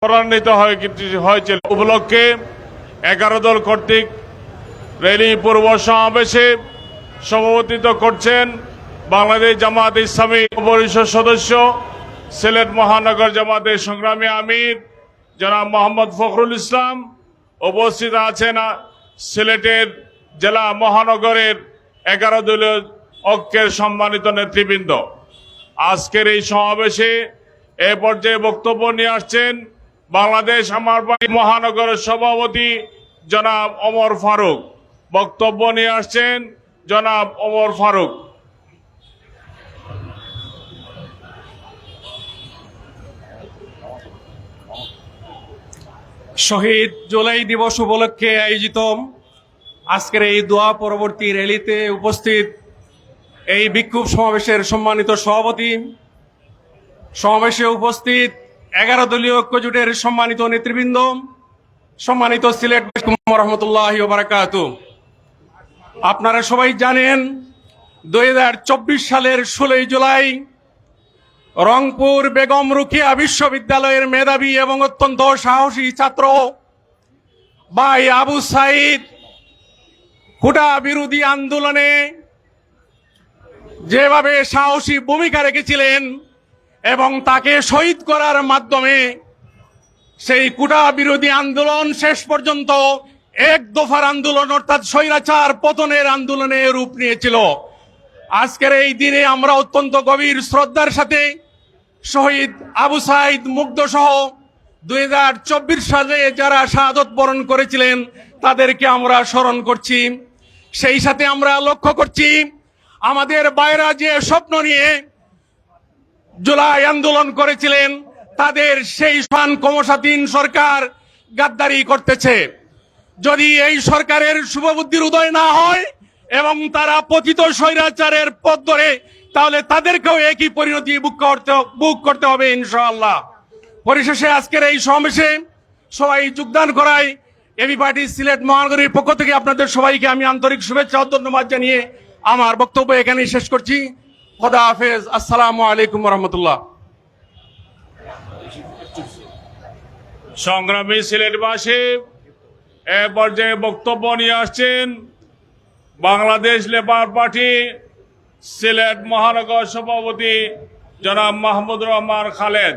ত্বরান্বিত হয়েছে উপলক্ষে 11 দল কর্তৃক র্যালি পূর্ব সমাবেশে সভাপতিত্ব করছেন বাংলাদেশ জামাত ইসলামী পরিষদ সদস্য সিলেট মহানগর জামাতের সংগ্রামী আমির জনাব মোহাম্মদ ফখরুল ইসলাম। উপস্থিত আছেন সিলেটের জেলা মহানগরের 11 দলীয় ঐক্যের সম্মানিত নেতৃবৃন্দ। আজকের এই সমাবেশে এ পর্যায়ে বক্তব্য নিয়ে আসছেন বাংলাদেশ আমার পার্টি মহানগরের সভাপতি জনাব ওমর ফারুক। বক্তব্য নিয়ে আসছেন জনাব ওমর ফারুক। শহীদ জুলাই দিবস উপলক্ষে আয়োজিত আজকের এই দোয়া পরবর্তী র্যালিতে উপস্থিত এই বিক্ষোভ সমাবেশের সম্মানিত সভাপতি, সমাবেশে উপস্থিত 11 দলীয় ঐক্য জোটের সম্মানিত নেতৃবৃন্দ, সম্মানিত সিলেট রহমতুল্লাহি ওয়া বারাকাতুহু। আপনারা সবাই জানেন 2024 সালের 16 জুলাই রংপুর বেগম রোকেয়া বিশ্ববিদ্যালয়ের মেধাবী এবং অত্যন্ত সাহসী ছাত্র ভাই আবু সাইদ কোটা বিরোধী আন্দোলনে যেভাবে সাহসী ভূমিকা রেখেছিলেন এবং তাকে শহীদ করার মাধ্যমে সেই কোটা বিরোধী আন্দোলন শেষ পর্যন্ত এক দফার আন্দোলন অর্থাৎ স্বৈরাচার পতনের আন্দোলনে রূপ নিয়েছিল। আজকের এই দিনে আমরা অত্যন্ত গভীর শ্রদ্ধার সাথে শহীদ আবু সাইদ মুগ্ধ সহ 2024 সালে যারা শাহাদত বরণ করেছিলেন তাদেরকে আমরা স্মরণ করছি। সেই সাথে আমরা লক্ষ্য করছি আমাদের বাইরা যে স্বপ্ন নিয়ে জুলাই আন্দোলন করেছিলেন তাদের সেই শান ক্ষমতাসীন সরকার গাদ্দারি করতেছে। যদি এই সরকারের শুভবুদ্ধির উদয় না হয় এবং তারা পতিত স্বৈরাচারের পথ ধরে, তাহলে তাদেরকেও একই পরিণতি বুক করতে হবে ইনশাআল্লাহ। পরিশেষে আজকের এই সমাবেশে সবাই যোগদান করায় এবি পার্টি সিলেট মহানগরীর পক্ষ থেকে আপনাদের সবাইকে আমি আন্তরিক শুভেচ্ছা ও ধন্যবাদ জানিয়ে আমার বক্তব্য এখানেই শেষ করছি। খোদা হাফেজ। আসসালামু আলাইকুম রহমতুল্লাহ। সংগ্রামী সিলেটবাসী, এ পর্যায়ে বক্তব্য নিয়ে আসছেন বাংলাদেশ লেবার পার্টি সিলেট মহানগর সভাপতি জনাব মাহমুদ রহমান খালেদ।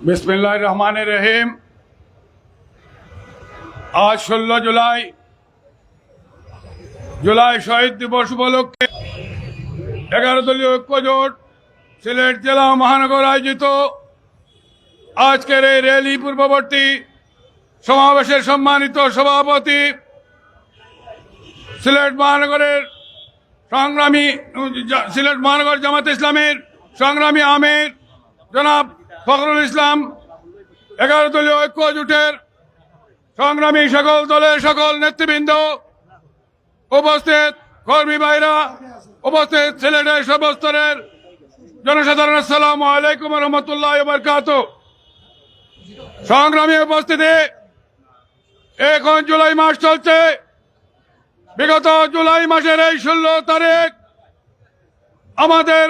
বিসমিল্লাহির রহমানির রহিম। আজ 16 জুলাই শহীদ দিবস উপলক্ষে 11 দলীয় ঐক্য জোট সিলেট জেলা মহানগর আয়োজিত আজকের এই র্যালি পূর্ববর্তী সমাবেশের সম্মানিত সভাপতি সিলেট মহানগর জামাত ইসলামের সংগ্রামী আমির জনাব ফখরুল ইসলাম, 11 দলীয় ঐক্য জোটের সংগ্রামী সকল দলের সকল নেতৃবৃন্দ, উপস্থিত কর্মী ভাইরা, উপস্থিত সিলেটের সর্বস্তরের জনসাধারণ, আসসালামু আলাইকুম রহমতুল্লাহ বারকাতুহু। সংগ্রামী উপস্থিতি, এখন জুলাই মাস চলছে। বিগত জুলাই মাসের এই 16 তারিখ আমাদের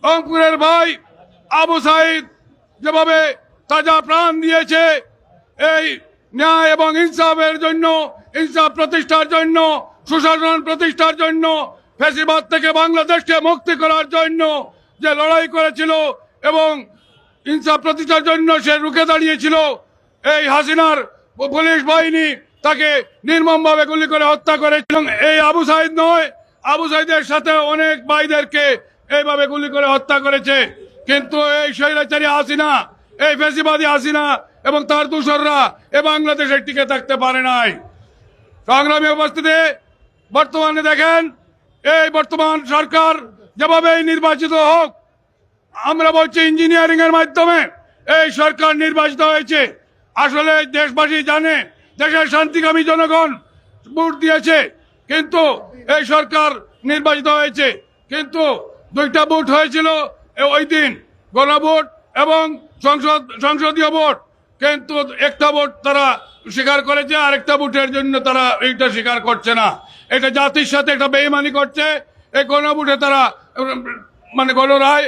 রংপুরের ভাই আবু সাইদ যেভাবে তাজা প্রাণ দিয়েছে এই ন্যায় এবং ইনসাফের জন্য, ইনসাফ প্রতিষ্ঠার জন্য, সুশাসন প্রতিষ্ঠার জন্য, ফ্যাসিবাদ থেকে বাংলাদেশকে মুক্তি করার জন্য যে লড়াই করেছিল এবং ইনসাফ প্রতিষ্ঠার জন্য সে রুখে দাঁড়িয়েছিল, এই হাসিনার পুলিশ বাহিনী তাকে নির্মমভাবে গুলি করে হত্যা করেছিল। এই আবু সাইদ নয়, আবু সাইদের সাথে অনেক ভাইদেরকে এইভাবে গুলি করে হত্যা করেছে। কিন্তু এই স্বৈরাচারী হাসিনা, এই ফ্যাসিবাদী হাসিনা এবং তার দূষররা এ বাংলাদেশে টিকে থাকতে পারে নাই। সংগ্রামী উপস্থিতি, বর্তমানে দেখেন এই বর্তমান সরকার যেভাবেই নির্বাচিত হোক, আমরা বলছি ইঞ্জিনিয়ারিং এর মাধ্যমে এই সরকার নির্বাচিত হয়েছে। আসলে দেশবাসী জানে, দেশের শান্তিকামী জনগণ ভোট দিয়েছে, কিন্তু এই সরকার নির্বাচিত হয়েছে। কিন্তু 2টা ভোট হয়েছিল ওই দিন, গণভোট এবং সংসদীয় ভোট, কিন্তু একটা ভোট তারা স্বীকার করেছে, আরেকটা ভোটের জন্য তারা এইটা স্বীকার করছে না। এটা জাতির সাথে একটা বেইমানি করছে। এই গণভোটে তারা মানে গণরায়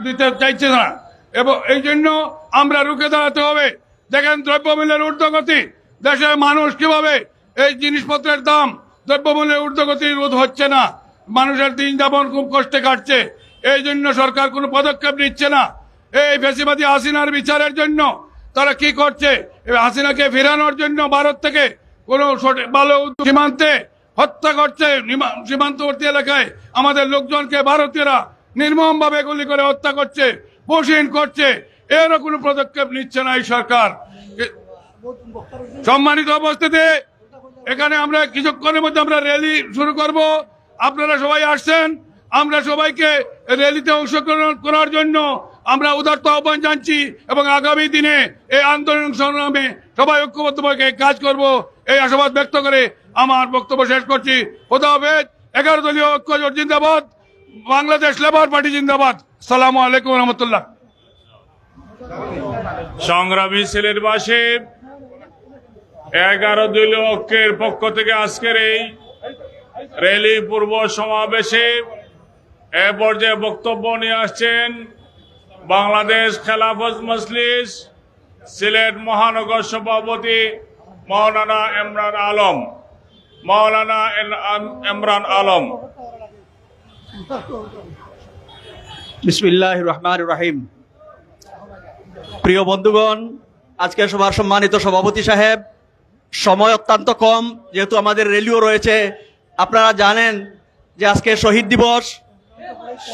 দিতে চাইছে না, এবং এই জন্য আমরা রুখে দাঁড়াতে হবে। দেখেন দ্রব্যমূল্যের ঊর্ধ্বগতি, দেশের মানুষ কিভাবে এই জিনিসপত্রের দাম, দ্রব্যমূল্যের ঊর্ধ্বগতি রোধ হচ্ছে না, মানুষের দিন যাপন খুব কষ্টে কাটছে। এই জন্য সরকার কোনো পদক্ষেপ নিচ্ছে না। এই ফ্যাসিবাদী হাসিনার বিচারের জন্য তারা কি করছে? হাসিনাকে ফেরানোর জন্য ভারত থেকে কোনো ভালো সীমান্তে হত্যা করছে, সীমান্তবর্তী এলাকায় আমাদের লোকজনকে ভারতীয়রা নির্মমভাবে গুলি করে হত্যা করছে, পশিন করছে। এরও কোনো পদক্ষেপ নিচ্ছে না এই সরকার। সম্মানিত উপস্থিতি, এখানে আমরা কিছুক্ষণের মধ্যে আমরা র্যালি শুরু করব। আপনারা সবাই আসছেন, আমরা সবাইকে র্যালিতে অংশগ্রহণ করার জন্য আমরা উদারত আহ্বান জানছি, এবং আগামী দিনে এই আন্দোলন সংগ্রামে সবাই ঐক্যবদ্ধভাবে কাজ করব, এই আশাবাদ ব্যক্ত করে আমার বক্তব্য শেষ করছি। খোদা হাফেজ। 11 দলীয় ঐক্য জোট জিন্দাবাদ, বাংলাদেশ লেবার পার্টি জিন্দাবাদ। আসসালামু আলাইকুম রহমতুল্লাহ। সংগ্রামী সিলেটবাসী, 11 দলীয় ঐক্যের পক্ষ থেকে আজকের এই র্যালি পূর্ব সমাবেশে এ পর্যায়ে বক্তব্য নিয়ে আসছেন বাংলাদেশ খেলাফত মজলিস সিলেট মহানগর সভাপতি মাওলানা ইমরান আলম। বিসমিল্লাহির রহমানির রহিম। প্রিয় বন্ধুগণ, আজকের সভার সম্মানিত সভাপতি সাহেব, সময় অত্যন্ত কম, যেহেতু আমাদের র্যালিও রয়েছে। আপনারা জানেন যে আজকে শহীদ দিবস,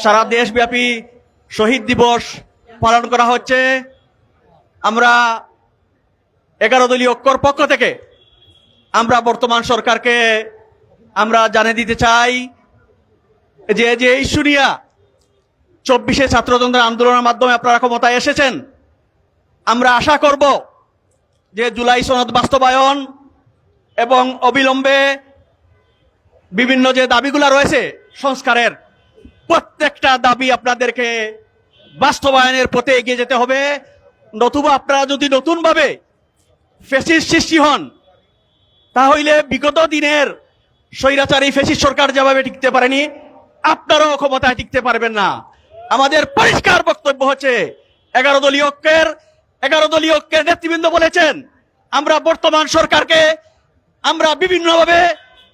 সারা দেশব্যাপী শহীদ দিবস পালন করা হচ্ছে। আমরা 11 দলীয় ঐক্যর পক্ষ থেকে আমরা বর্তমান সরকারকে আমরা জানিয়ে দিতে চাই যে ইস্যু নিয়ে 24শে ছাত্রজনদের আন্দোলনের মাধ্যমে আপনারা ক্ষমতায় এসেছেন। আমরা আশা করব যে জুলাই সনদ বাস্তবায়ন এবং অবিলম্বে বিভিন্ন যে দাবিগুলো রয়েছে সংস্কারের, প্রত্যেকটা দাবি আপনাদেরকে বাস্তবায়নের পথে এগিয়ে যেতে হবে। নতুবা আপনারা যদি নতুনভাবে ফ্যাসিস্ট সৃষ্টি হন, তাহলে বিগত দিনের স্বৈরাচারী ফ্যাসিস্ট সরকার যেভাবে টিকতে পারেনি, আপনারাও ক্ষমতায় টিকতে পারবেন না। আমাদের পরিষ্কার বক্তব্য হচ্ছে 11 দলীয় ঐক্যের নেতৃবৃন্দ বলেছেন আমরা বর্তমান সরকারকে আমরা বিভিন্নভাবে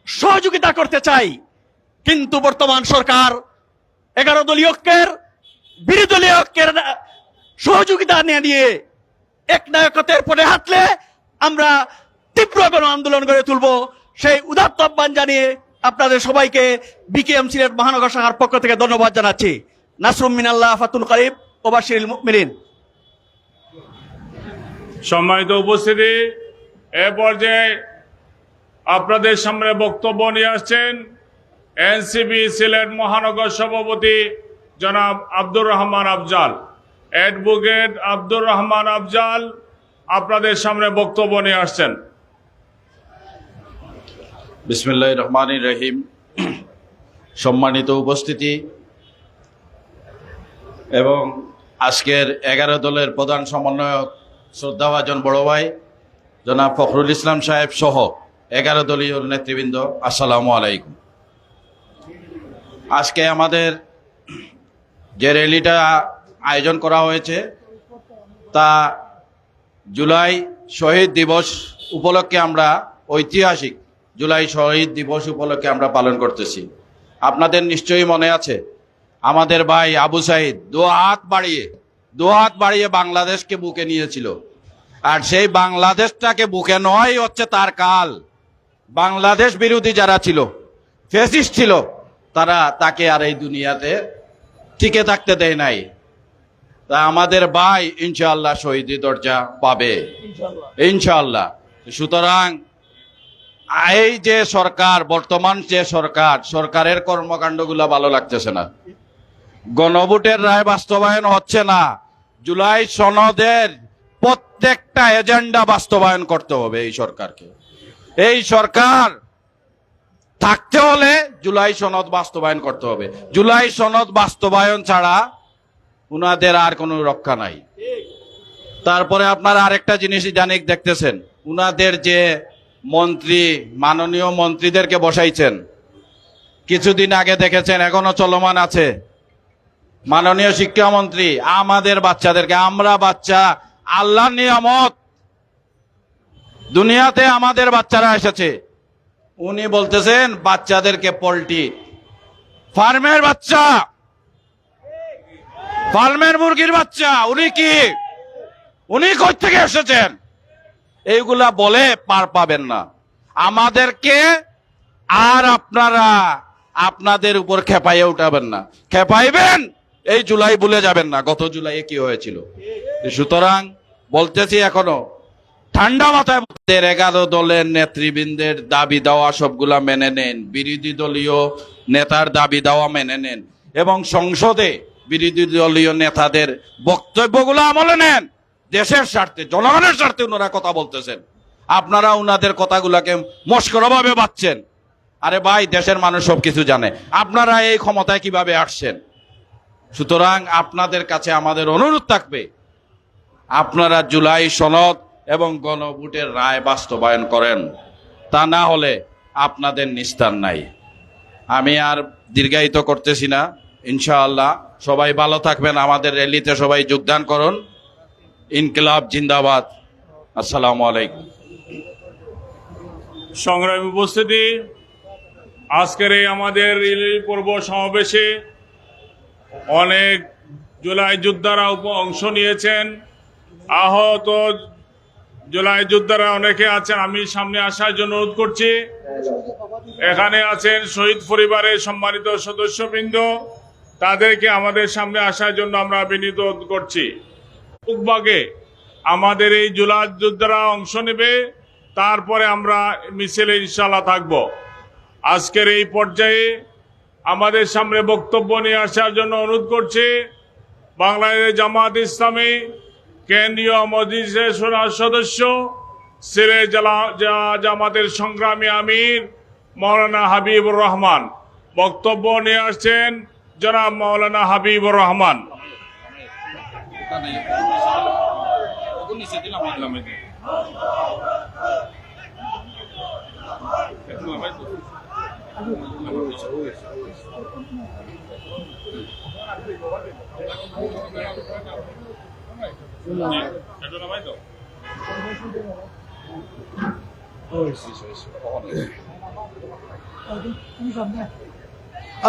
সহযোগিতা করতে চাই, কিন্তু বর্তমান সরকার 11 দলীয় ঐক্যের বিরোধী দলীয় ঐক্যের সহযোগিতা নিয়ে একনায়কত্বের পথে হাঁটলে আমরা তীব্র গণ আন্দোলন গড়ে তুলব। সেই উদাত্ত আহ্বান জানিয়ে আপনাদের সবাইকে বিকেএম সিলেট মহানগর শাখার পক্ষ থেকে ধন্যবাদ জানাচ্ছি। নাসরুম মিনাল্লাহ ফাতুল করিম ও বাশিরুল মুমিনিন। সম্মানিত উপস্থিতি, এ পর্যায়ে আপনাদের সামনে বক্তব্য নিয়ে আসছেন এনসিপি সিলেট মহানগর সভাপতি জনাব আব্দুর রহমান আফজাল। অ্যাডভোকেট আব্দুর রহমান আফজাল আপনাদের সামনে বক্তব্য নিয়ে আসছেন। বিসমিল্লাহির রহমানির রহিম। সম্মানিত উপস্থিতি এবং আজকের 11 দলের প্রধান সমন্বয়ক শ্রদ্ধাভাজন বড় ভাই জনাব ফখরুল ইসলাম সাহেব সহ 11 দলীয় নেতৃবৃন্দ, আসসালামু আলাইকুম। আজকে আমাদের যে র্যালিটা আয়োজন করা হয়েছে তা জুলাই শহীদ দিবস উপলক্ষে, আমরা ঐতিহাসিক জুলাই শহীদ দিবস উপলক্ষে আমরা পালন করতেছি। আপনাদের নিশ্চয়ই মনে আছে আমাদের ভাই আবু সাইদ দু হাত বাড়িয়ে বাংলাদেশকে বুকে নিয়েছিল, আর সেই বাংলাদেশটাকে বুকে নয় হচ্ছে তার কাল। বাংলাদেশ বিরোধী যারা ছিল, ফ্যাসিস্ট ছিল, তারা তাকে আর এই দুনিয়াতে টিকে থাকতে দেয় নাই। তা আমাদের ভাই ইনশাআল্লাহ শহীদি দরজা পাবে ইনশাআল্লাহ। সুতরাং এই যে সরকার, বর্তমান যে সরকারের কর্মকাণ্ডগুলো ভালো লাগতেছে না। গণভোটের রায় বাস্তবায়ন হচ্ছে না। জুলাই সনদের প্রত্যেকটা এজেন্ডা বাস্তবায়ন করতে হবে এই সরকারকে। এই সরকার থাকতে হলে জুলাই সনদ বাস্তবায়ন করতে হবে। জুলাই সনদ বাস্তবায়ন ছাড়া উনাদের আর কোনো রক্ষা নাই। তারপরে আপনারা আরেকটা জিনিসই দেখতেছেন, উনাদের যে মন্ত্রী, মাননীয় মন্ত্রীদেরকে বসাইছেন, কিছুদিন আগে দেখেছেন, এখনো চলমান আছে। মাননীয় শিক্ষামন্ত্রী আমাদের বাচ্চাদেরকে, আমরা বাচ্চা আল্লাহর নিয়ামত, দুনিয়াতে আমাদের বাচ্চারা এসেছে, উনি বলতেছেন বাচ্চাদেরকে পোল্ট্রি ফার্মের বাচ্চা, ফার্মের মুরগির বাচ্চা। উনি কি, উনি কই থেকে এসেছেন? এইগুলা বলে পার পাবেন না আমাদেরকে। আর আপনারা আপনাদের উপর খেপাইয়ে উঠাবেন না, খেপাইবেন এই জুলাই ভুলে যাবেন না গত জুলাইয়ে কি হয়েছিল। সুতরাং বলতেছি এখনো ঠান্ডা মাথায় 11 দলের নেতৃবৃন্দের দাবি দেওয়া সবগুলা মেনে নেন, বিরোধী দলীয় নেতার দাবি দেওয়া মেনে নেন, এবং সংসদে বিরোধী দলীয় নেতাদের বক্তব্যগুলো আমলে নেন। দেশের স্বার্থে, জনগণের স্বার্থে ওনারা কথা বলতেছেন, আপনারা ওনাদের কথাগুলাকে মস্করাভাবে বাচ্ছেন। আরে ভাই, দেশের মানুষ সবকিছু জানে আপনারা এই ক্ষমতায় কিভাবে আসছেন। সুতরাং আপনাদের কাছে আমাদের অনুরোধ থাকবে, আপনারা জুলাই সনদ এবং গণভোটের রায় বাস্তবায়ন করেন, তা না হলে আপনাদের নিস্তার নাই। আমি আর দীর্ঘায়িত করতেছি না। ইনশাআল্লাহ সবাই ভালো থাকবেন, আমাদের র্যালিতে সবাই যোগদান করুন। ইনকিলাব জিন্দাবাদ। আসসালামু আলাইকুম। সংগ্রামী উপস্থিতি, আজকের এই আমাদের রিলি পর্ব সমাবেশে অনেক জুলাই যোদ্ধারা অংশ নিয়েছেন। আহত জুলাই যোদ্ধারা অনেকে আছেন, আমি সামনে আসার জন্য অনুরোধ করছি। এখানে আছেন শহীদ পরিবারের সম্মানিত সদস্যবৃন্দ, তাদেরকে আমাদের সামনে আসার জন্য আমরা বিনীত করছি। ভাগে আমাদের এই জুলাই যোদ্ধারা অংশ নেবে, তারপরে আমরা মিছিলে ইনশাআল্লাহ থাকব। আজকের এই পর্যায়ে আমাদের সামনে বক্তব্য নিয়ে আসার জন্য অনুরোধ করছি বাংলাদেশ জামাত ইসলামী কেন্দ্রীয় মজলিসের সদস্য, সিলেট জেলা জামাতের সংগ্রামী আমির মাওলানা হাবিবুর রহমান। বক্তব্য নিয়ে আসছেন জনাব মাওলানা হাবিবুর রহমান।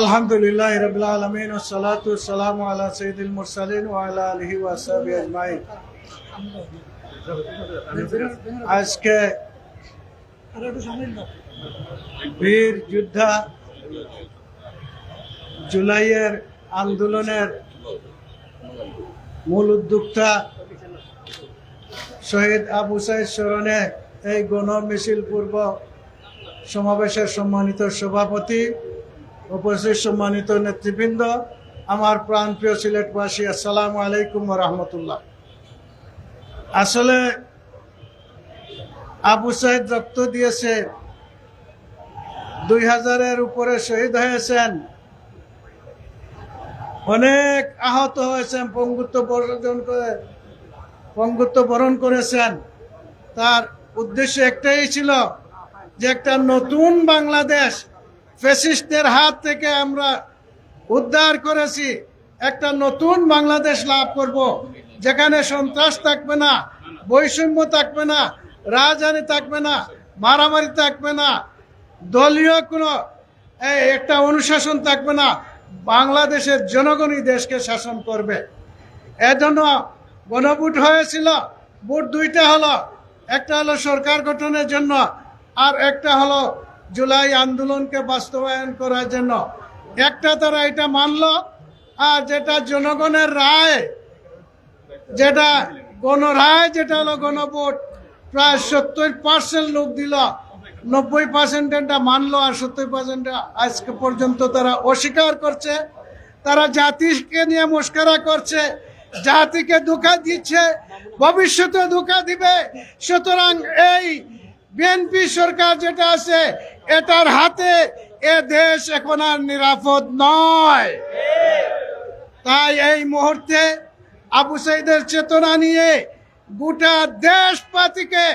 আলহামদুলিল্লাহ রাব্বিল আলামিন ওয়াসসালাতু ওয়াসসালামু আলা সাইয়্যিদিল মুরসালিন ওয়া আলা আলিহি ওয়া সাহবিহি আজমাইন। আজকে বীর যোদ্ধা জুলাইয়ের আন্দোলনের মূল উদ্যোক্তা শহীদ আবু সাইদ স্মরণে এই গণ মিছিল পূর্ব সমাবেশের সম্মানিত সভাপতি, উপস্থিত সম্মানিত নেতৃবৃন্দ, আমার প্রাণপ্রিয় সিলেটবাসী, আসসালামু আলাইকুম ওয়া রাহমাতুল্লাহ। আসলে আবু সাইদ রক্ত দিয়েছে, 2000-এর উপরে শহীদ হয়েছেন, অনেক আহত হয়েছেন, পঙ্গুত্ব বরণ করেছেন। তার উদ্দেশ্য একটাই ছিল যে একটা নতুন বাংলাদেশ ফ্যাসিস্টদের হাত থেকে আমরা উদ্ধার করেছি, একটা নতুন বাংলাদেশ লাভ করব, যেখানে সন্ত্রাস থাকবে না, বৈষম্য থাকবে না, রাজধানী থাকবে না, মারামারি থাকবে না, দলীয় কোনো একটা অনুশাসন থাকবে না। বাংলাদেশের জনগণই দেশকে শাসন করবে। এজন্য গণভোট হয়েছিল। ভোট দুইটা হলো, একটা হলো সরকার গঠনের জন্য, আর একটা হলো জুলাই আন্দোলনকে বাস্তবায়ন করার জন্য। একটা তারা এটা মানলো, আর যেটা জনগণের রায়, যেটা গণরায়, যেটা হলো গণভোট, প্রায় 70% লোক দিল, 90% মানলো, আর 70% আজকে পর্যন্ত তারা অস্বীকার করছে। তারা জাতিকে নিয়ে মস্করা করছে, জাতিকে ধোঁকা দিচ্ছে, ভবিষ্যতে ধোঁকা দিবে। সুতরাং এই বিএনপি সরকার যেটা আছে, এটার হাতে এ দেশ এখন আর নিরাপদ নয়। তাই এই মুহূর্তে আবু সাইদের চেতনা নিয়ে গোটা দেশবাসীকে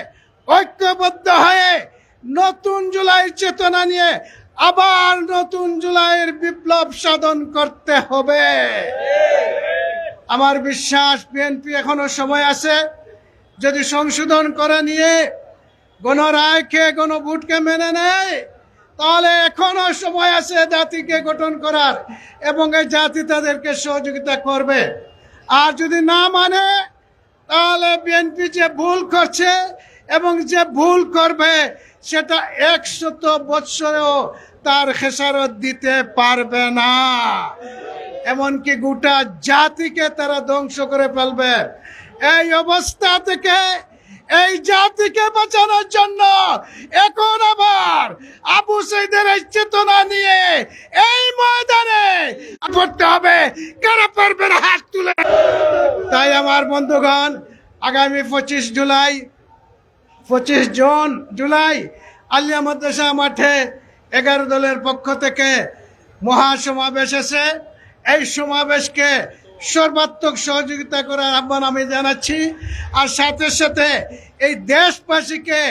ঐক্যবদ্ধ হয়ে নতুন জুলাই চেতনা নিয়ে আবার নতুন জুলাইয়ের বিপ্লব সাধন করতে হবে। আমার বিশ্বাস বিএনপি এখনো সময় আছে, যদি সংশোধন করে নিয়ে গণরায়কে গণভোটকে মেনে নেয়, তাহলে এখনো সময় আছে জাতিকে গঠন করার, এবং এই জাতি তাদেরকে সহযোগিতা করবে। আর যদি না মানে, তাহলে বিএনপি যে ভুল করছে এবং যে ভুল করবে সেটা 100 বৎসরেও তার খেসারত দিতে পারবে না, এমনকি গোটা জাতিকে তারা ধ্বংস করে ফেলবে। এই অবস্থা থেকে এই জাতিকে বাঁচানোর জন্য এখন আবার আবু সাইদের এই চেতনা নিয়ে এই ময়দানে পড়তে হবে। কারা পারবে না হাত তুলে? তাই আমার বন্ধুগণ, আগামী 25 জুলাই আলিয়া মাদ্রাসা মাঠে 11 দলের পক্ষ থেকে মহাসমাবেশ আছে। এই সমাবেশকে সর্বাত্মক সহযোগিতা করার আহ্বান আমি জানাচ্ছি। আর সাথে সাথে এই দেশবাসীকে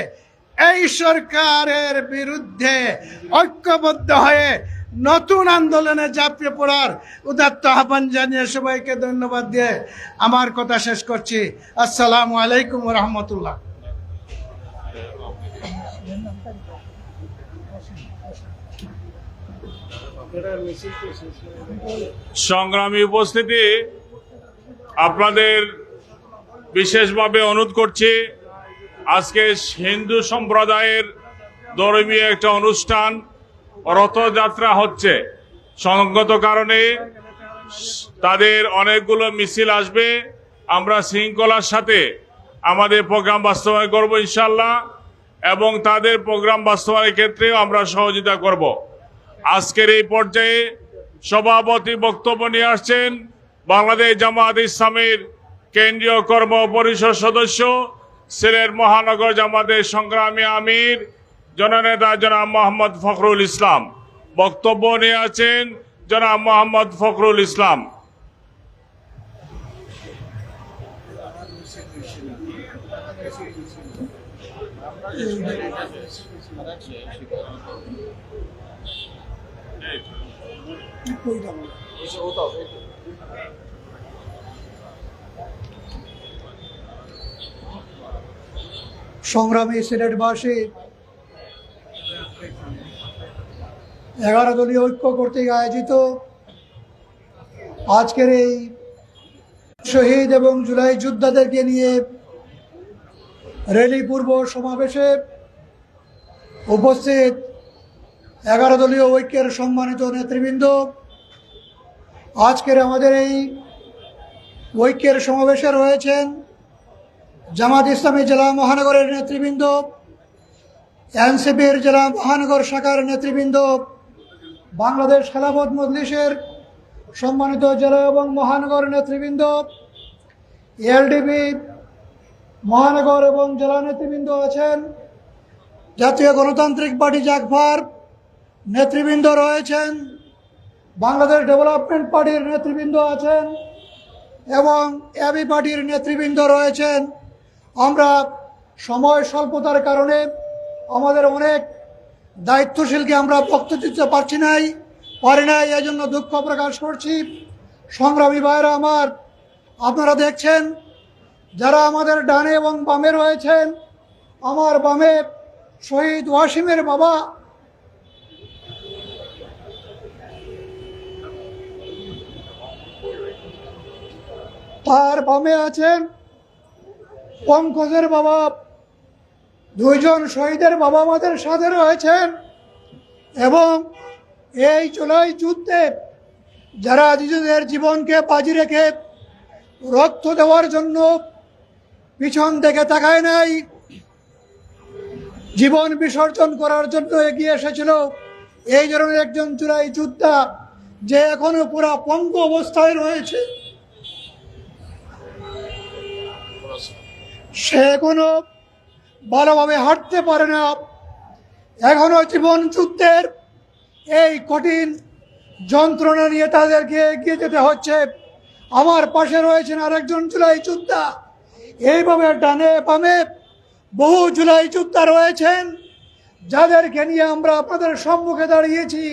এই সরকারের বিরুদ্ধে ঐক্যবদ্ধ হয়ে নতুন আন্দোলনে ঝাঁপিয়ে পড়ার উদাত্ত আহ্বান জানিয়ে সবাইকে ধন্যবাদ দিয়ে আমার কথা শেষ করছি। আসসালামু আলাইকুম ওয়া রাহমাতুল্লাহ। সংগ্রামী উপস্থিতি, আপনাদের বিশেষভাবে অনুরোধ করছি, আজকে হিন্দু সম্প্রদায়ের ধর্মীয় একটা অনুষ্ঠান রথযাত্রা হচ্ছে। সঙ্গত কারণে তাদের অনেকগুলো মিছিল আসবে। আমরা শৃঙ্খলার সাথে আমাদের প্রোগ্রাম বাস্তবায়ন করব ইনশাল্লাহ, এবং তাদের প্রোগ্রাম বাস্তবায়নের ক্ষেত্রেও আমরা সহযোগিতা করব। আজকের এই পর্যায়ে সভাপতি বক্তব্য নিয়ে আসছেন বাংলাদেশ জামায়াত ইসলামীর কেন্দ্রীয় কর্ম পরিষদ সদস্য, সিলেট মহানগর জামাতের সংগ্রামী আমির জননেতা জনাব মোহাম্মদ ফখরুল ইসলাম। বক্তব্য নিয়ে আছেন জনাব মোহাম্মদ ফখরুল ইসলাম। সংগ্রামী সিলেটবাসী, 11 দলীয় ঐক্য কর্তৃক আয়োজিত আজকের এই শহীদ এবং জুলাই যোদ্ধাদেরকে নিয়ে র্যালি পূর্ব সমাবেশে উপস্থিত 11 দলীয় ঐক্যের সম্মানিত নেতৃবৃন্দ, আজকের আমাদের এই ঐক্যের সমাবেশে রয়েছেন জামাত ইসলামী জেলা মহানগরের নেতৃবৃন্দ, এনসিপির জেলা মহানগর শাখার নেতৃবৃন্দ, বাংলাদেশ খেলাফত মজলিসের সম্মানিত জেলা এবং মহানগর নেতৃবৃন্দ, এলডিপি মহানগর এবং জেলা নেতৃবৃন্দ আছেন, জাতীয় গণতান্ত্রিক পার্টি জাগভার নেতৃবৃন্দ রয়েছেন, বাংলাদেশ ডেভেলপমেন্ট পার্টির নেতৃবৃন্দ আছেন এবং এবি পার্টির নেতৃবৃন্দ রয়েছেন। আমরা সময় স্বল্পতার কারণে আমাদের অনেক দায়িত্বশীলকে আমরা বক্তব্য দিতে পারি নাই, এই জন্য দুঃখ প্রকাশ করছি। সংগ্রামী ভাইরা আমার, আপনারা দেখছেন যারা আমাদের ডানে এবং বামে রয়েছেন, আমার বামে শহীদ ওয়াসিমের বাবা তার বামে আছেন পঙ্কজের বাবা, 2 জন শহীদের বাবা আমাদের সাথে রয়েছেন। এবং এই জুলাই যুদ্ধে যারা নিজেদের জীবনকে বাজি রেখে রক্ত দেওয়ার জন্য পিছন থেকে তাকায় নাই, জীবন বিসর্জন করার জন্য এগিয়ে এসেছিল, এই ধরনের একজন জুলাই যোদ্ধা যে এখনো পুরা পঙ্গু অবস্থায় রয়েছে, সে এখনো ভালোভাবে হাঁটতে পারে না, এখনো জীবন যুদ্ধের এই কঠিন যন্ত্রণা নিয়ে তাদেরকে এগিয়ে যেতে হচ্ছে। আমার পাশে রয়েছেন আরেকজন জুলাই যোদ্ধা, এইভাবে ডানে বামে বহু জুলাই যোদ্ধা রয়েছেন যাদেরকে নিয়ে আমরা আপনাদের সম্মুখে দাঁড়িয়েছি,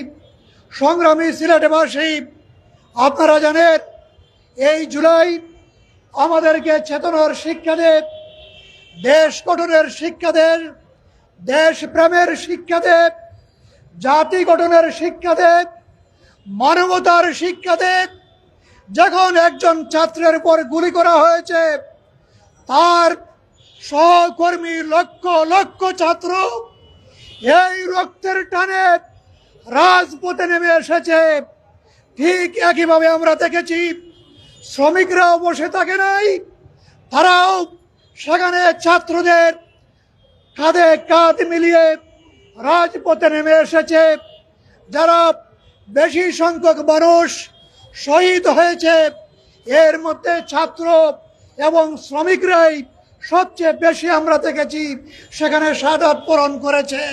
সংগ্রামী সিলেটবাসী, আপনারা জানেন এই জুলাই আমাদেরকে চেতনার শিক্ষা দেয়, দেশ গঠনের শিক্ষা দেয়, দেশ প্রেমের শিক্ষা দেয়, জাতি গঠনের শিক্ষা দেয়, মানবতার শিক্ষা দেয়। যখন একজন ছাত্রের উপর গুলি করা হয়েছে, তার সহকর্মী লক্ষ লক্ষ ছাত্র এই রক্তের টানে রাজপথে নেমে এসেছে। ঠিক একইভাবে আমরা দেখেছি শ্রমিকরাও বসে থাকে নাই, তারাও সেখানে ছাত্রদের কাঁধে কাঁধ মিলিয়ে রাজপথে নেমে এসেছে। যারা বেশি সংখ্যক মানুষ শহীদ হয়েছে, এর মধ্যে ছাত্র এবং শ্রমিকরাই সবচেয়ে বেশি আমরা দেখেছি সেখানে শাহাদাত বরণ করেছে।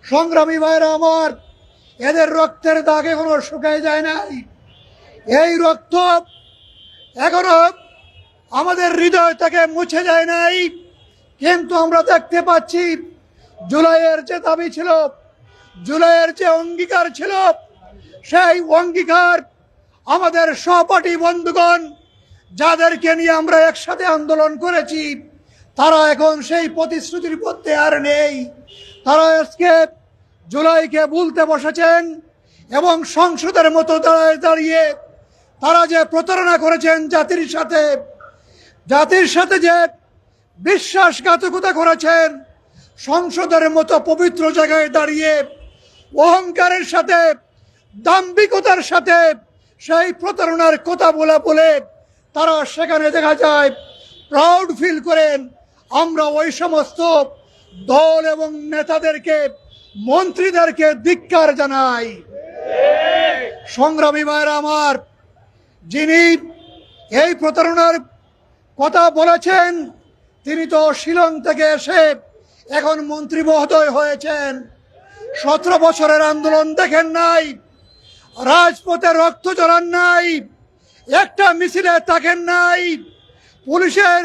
সংগ্রামী ভাইরা আমার, এদের রক্তের দাগ এখনো শুকায় যায় নাই। এই রক্ত এখনো আমাদের হৃদয় থেকে মুছে যায় নাই। কিন্তু আমরা দেখতে পাচ্ছি জুলাইয়ের যে দাবি ছিল, জুলাইয়ের যে অঙ্গীকার ছিল, সেই অঙ্গীকার আমাদের সহপাঠী বন্ধুগণ যাদেরকে নিয়ে আমরা একসাথে আন্দোলন করেছি, তারা এখন সেই প্রতিশ্রুতির পথে আর নেই। তারা আজকে জুলাইকে ভুলতে বসেছেন এবং সংসদের মতো দাঁড়িয়ে তারা যে প্রতারণা করেছেন জাতির সাথে যে বিশ্বাসঘাতকতা করেছেন, সংসদের মতো পবিত্র জায়গায় দাঁড়িয়ে অহংকারের সাথে দাম্ভিকতার সাথে সেই প্রতারণার কথা বলে তারা সেখানে দেখা যায় প্রাউড ফিল করেন। আমরা ওই সমস্ত দল এবং নেতাদেরকে, মন্ত্রীদেরকে ধিক্কার জানাই। সংগ্রামী ভাইরা আমার, যিনি এই প্রতারণার কথা বলেছেন, তিনি তো শিলং থেকে এসে এখন মন্ত্রী মহোদয় হয়েছেন। 17 বছরের আন্দোলন দেখেন নাই, রাজপথে রক্ত ঝরান নাই, একটা মিছিলে থাকেন নাই, পুলিশের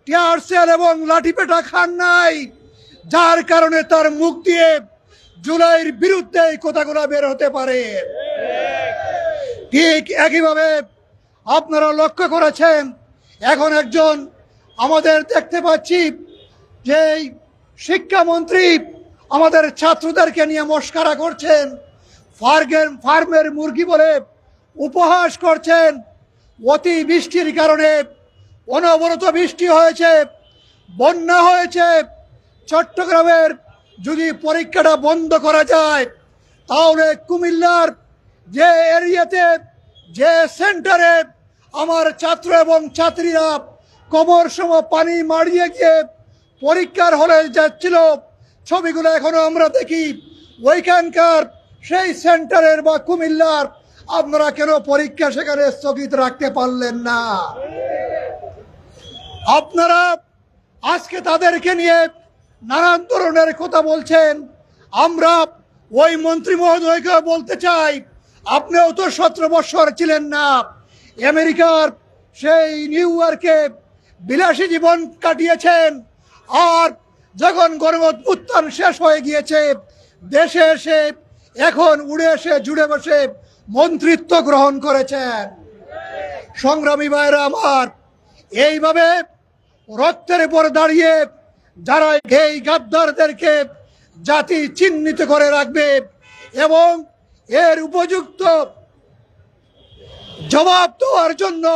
টিয়ার সেল এবং লাঠিপেটা খান নাই, যার কারণে তার মুখ দিয়ে জুলাইয়ের বিরুদ্ধে এই কথাগুলো বের হতে পারে। ঠিক একইভাবে আপনারা লক্ষ্য করেছেন, এখন একজন আমাদের দেখতে পাচ্ছি যে শিক্ষামন্ত্রী আমাদের ছাত্রদেরকে নিয়ে মস্কারা করছেন, ফার্মের মুরগি বলে উপহাস করছেন। অতি বৃষ্টির কারণে অনবরত বৃষ্টি হয়েছে, বন্যা হয়েছে। চট্টগ্রামের যদি পরীক্ষাটা বন্ধ করা যায়, তাহলে কুমিল্লার যে এরিয়াতে, যে সেন্টারে আমার ছাত্র এবং ছাত্রীরা কোমর সম পানি মারিয়ে গিয়ে পরীক্ষার হলে যাচ্ছিল, ছবিগুলো এখনো আমরা দেখি। ওইখানকার সেই সেন্টারের বা কুমিল্লার আপনারা কেন পরীক্ষা সেখানে স্থগিত রাখতে পারলেন না? আপনারা আজকে তাদেরকে নিয়ে নানান ধরনের কথা বলছেন। আমরা ওই মন্ত্রী মহোদয়কে বলতে চাই, আপনিও তো 17 বছর ছিলেন না, আমেরিকার সেই নিউ ইয়র্কে বিলাসী জীবন কাটিয়েছেন, আর যখন গণঅভ্যুত্থান শেষ হয়ে গিয়েছে দেশে এসে এখন উড়ে এসে জুড়ে বসে মন্ত্রিত্ব গ্রহণ করেছেন। সংগ্রামী ভাইরা আমার, এইভাবে রক্তের উপর দাঁড়িয়ে যারা এই গাদ্দারদেরকে জাতি চিহ্নিত করে রাখবে এবং এর উপযুক্ত জবাব দেওয়ার জন্য,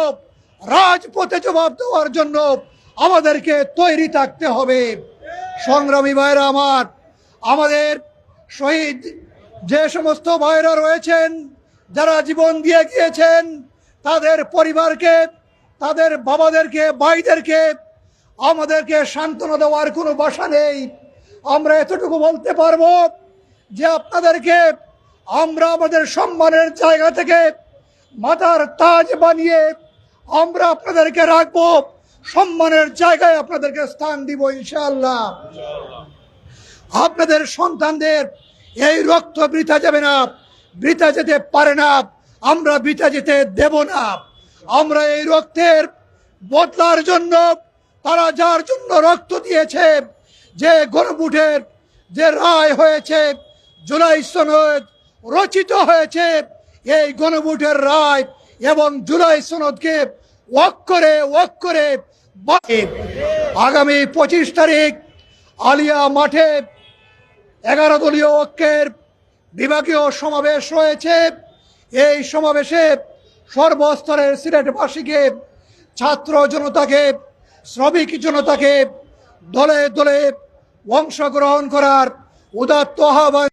রাজপথে জবাব দেওয়ার জন্য আমাদেরকে তৈরি থাকতে হবে। সংগ্রামী ভাইরা আমার, আমাদের শহীদ যে সমস্ত ভাইরা রয়েছেন, যারা জীবন দিয়ে গিয়েছেন, তাদের পরিবারকে, তাদের বাবাদেরকে, ভাইদেরকে আমাদেরকে সান্ত্বনা দেওয়ার কোনো ভাষা নেই। আমরা এতটুকু বলতে পারবো যে আপনাদেরকে আমরা আমাদের সম্মানের জায়গা থেকে মাথার তাজ বানিয়ে আমরা আপনাদেরকে রাখবো, সম্মানের জায়গায় আপনাদেরকে স্থান দিব ইনশাআল্লাহ। আপনাদের সন্তানদের এই রক্ত বৃথা যাবে না, বৃথা যেতে পারে না, আমরা বৃথা যেতে দেব না। আমরা এই রক্তের বদলার জন্য, তারা যার জন্য রক্ত দিয়েছে, যে গণভোটের যে রায় হয়েছে, জুলাই সনদ রচিত হয়েছে, এই গণভোটের রায় এবং জুলাই সনদকে অক্ষরে আগামী 25 তারিখ আলিয়া মাঠে 11 দলীয় ঐক্যের বিভাগীয় সমাবেশ রয়েছে। এই সমাবেশে সর্বস্তরের সিলেটবাসীকে, ছাত্র জনতাকে, শ্রমিক জনতাকে দলে দলে অংশগ্রহণ করার উদাত্ত আহ্বান